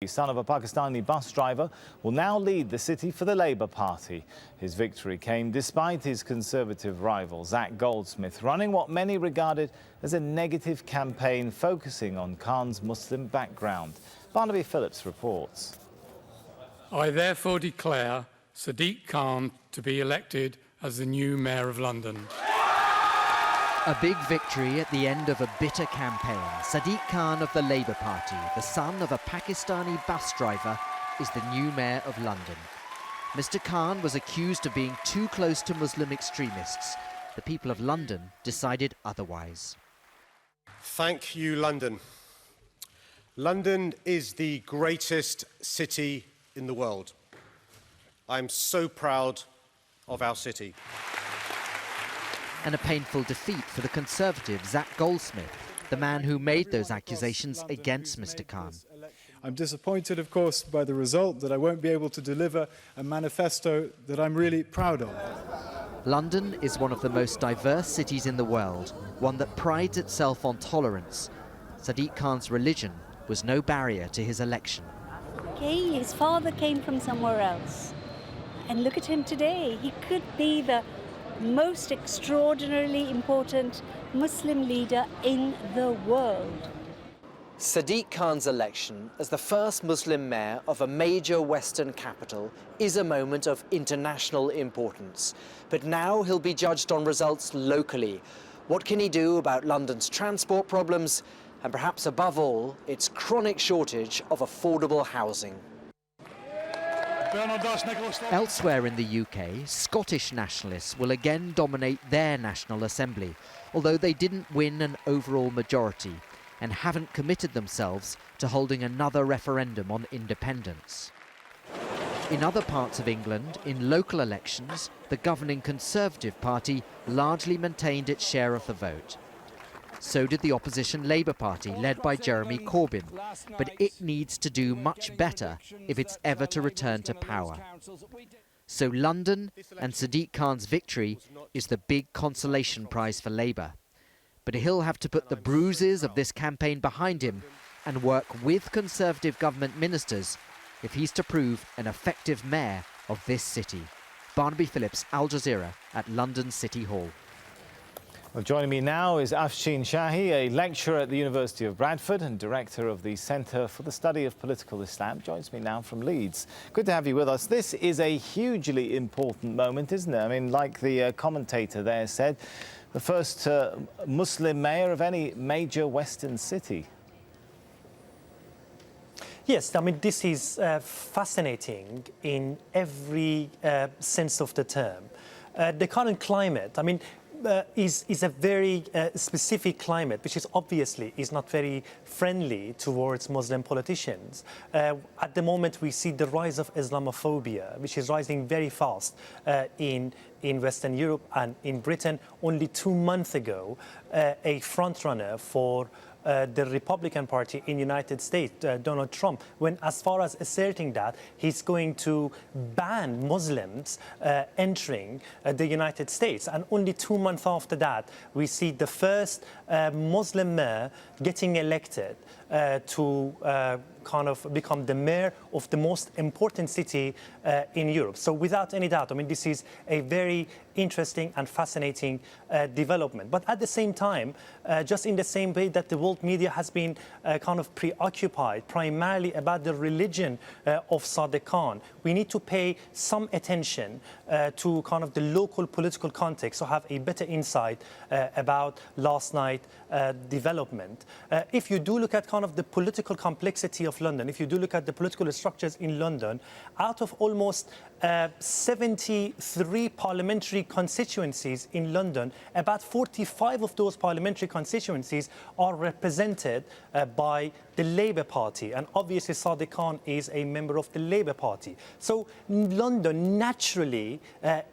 son of a Pakistani bus driver, will now lead the city for the Labour Party. His victory came despite his Conservative rival, Zac Goldsmith, running what many regarded as a negative campaign focusing on Khan's Muslim background. Barnaby Phillips reports. I therefore declare Sadiq Khan to be elected as the new Mayor of London. A big victory at the end of a bitter campaign. Sadiq Khan of the Labour Party, the son of a Pakistani bus driver, is the new Mayor of London. Mr. Khan was accused of being too close to Muslim extremists. The people of London decided otherwise. Thank you, London. London is the greatest city in the world. I'm so proud of our city. And a painful defeat for the Conservative Zac Goldsmith, the man who made those accusations against Mr. Khan. I'm disappointed, of course, by the result, that I won't be able to deliver a manifesto that I'm really proud of. London is one of the most diverse cities in the world, one that prides itself on tolerance. Sadiq Khan's religion was no barrier to his election. Okay, his father came from somewhere else. And look at him today. He could be the most extraordinarily important Muslim leader in the world. Sadiq Khan's election as the first Muslim mayor of a major Western capital is a moment of international importance. But now he'll be judged on results locally. What can he do about London's transport problems and perhaps above all, its chronic shortage of affordable housing? Elsewhere in the UK, Scottish nationalists will again dominate their National Assembly, although they didn't win an overall majority and haven't committed themselves to holding another referendum on independence. In other parts of England, in local elections, the governing Conservative Party largely maintained its share of the vote. So did the opposition Labour Party, led by Jeremy Corbyn. But it needs to do much better if it's ever to return to power. So London and Sadiq Khan's victory is the big consolation prize for Labour. But he'll have to put the bruises of this campaign behind him and work with Conservative government ministers if he's to prove an effective mayor of this city. Barnaby Phillips, Al Jazeera at London City Hall. Well, joining me now is Afshin Shahi, a lecturer at the University of Bradford and director of the Centre for the Study of Political Islam. Joins me now from Leeds. Good to have you with us. This is a hugely important moment, isn't it? I mean, like the commentator there said, the first Muslim mayor of any major Western city. Yes, I mean, this is fascinating in every sense of the term. The current climate, I mean, is a very specific climate, which is obviously is not very friendly towards Muslim politicians. At the moment, we see the rise of Islamophobia, which is rising very fast in Western Europe and in Britain. Only 2 months ago, a frontrunner for the Republican Party in the United States, Donald Trump, went as far as asserting that he's going to ban Muslims entering the United States. And only 2 months after that, we see the first Muslim mayor getting elected to kind of become the mayor of the most important city in Europe. So without any doubt, I mean, this is a very interesting and fascinating development. But at the same time, just in the same way that the world media has been kind of preoccupied primarily about the religion of Sadiq Khan, we need to pay some attention to kind of the local political context to have a better insight about last night's development. If you do look at kind of the political complexity of London, if you do look at the political structures in London, out of almost 73 parliamentary constituencies in London, about 45 of those parliamentary constituencies are represented by the Labour Party. And obviously Sadiq Khan is a member of the Labour Party. So London naturally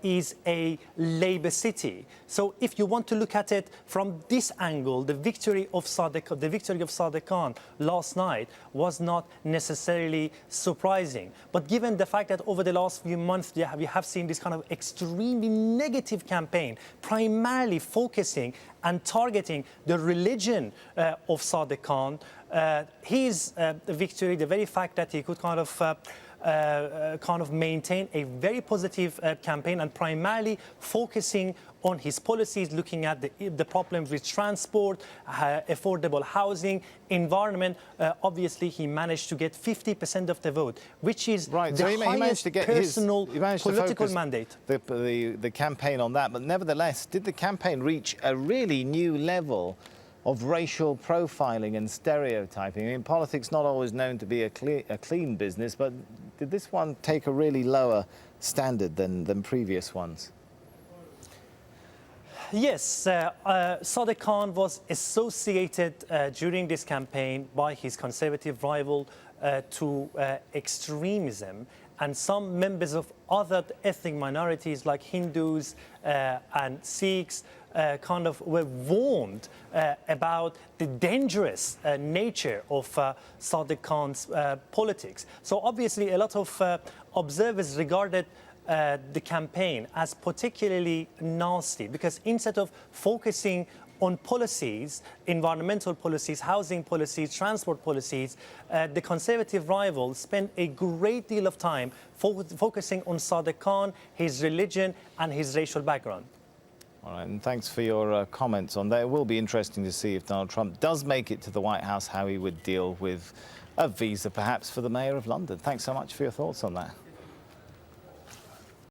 is a Labour city. So if you want to look at it from this angle, the victory of Sadiq Khan last night was not necessarily surprising. But given the fact that over the last few months we have seen this kind of extremely negative campaign, primarily focusing and targeting the religion of Sadiq Khan, his victory, the very fact that he could kind of maintain a very positive campaign and primarily focusing on his policies, looking at the problems with transport, affordable housing, environment. Obviously, he managed to get 50% of the vote, which is right. the So he managed to get personal he managed political to mandate. The campaign on that, but nevertheless, did the campaign reach a really new level of racial profiling and stereotyping? I mean, politics not always known to be a clean business, but did this one take a really lower standard than previous ones? Yes, Sadiq Khan was associated during this campaign by his conservative rival to extremism, and some members of other ethnic minorities like Hindus and Sikhs kind of were warned about the dangerous nature of Sadiq Khan's politics. So obviously a lot of observers regarded the campaign as particularly nasty, because instead of focusing on policies, environmental policies, housing policies, transport policies, the conservative rival spent a great deal of time focusing on Sadiq Khan, his religion and his racial background. All right, and thanks for your comments on that. It will be interesting to see if Donald Trump does make it to the White House, how he would deal with a visa perhaps for the Mayor of London. Thanks so much for your thoughts on that.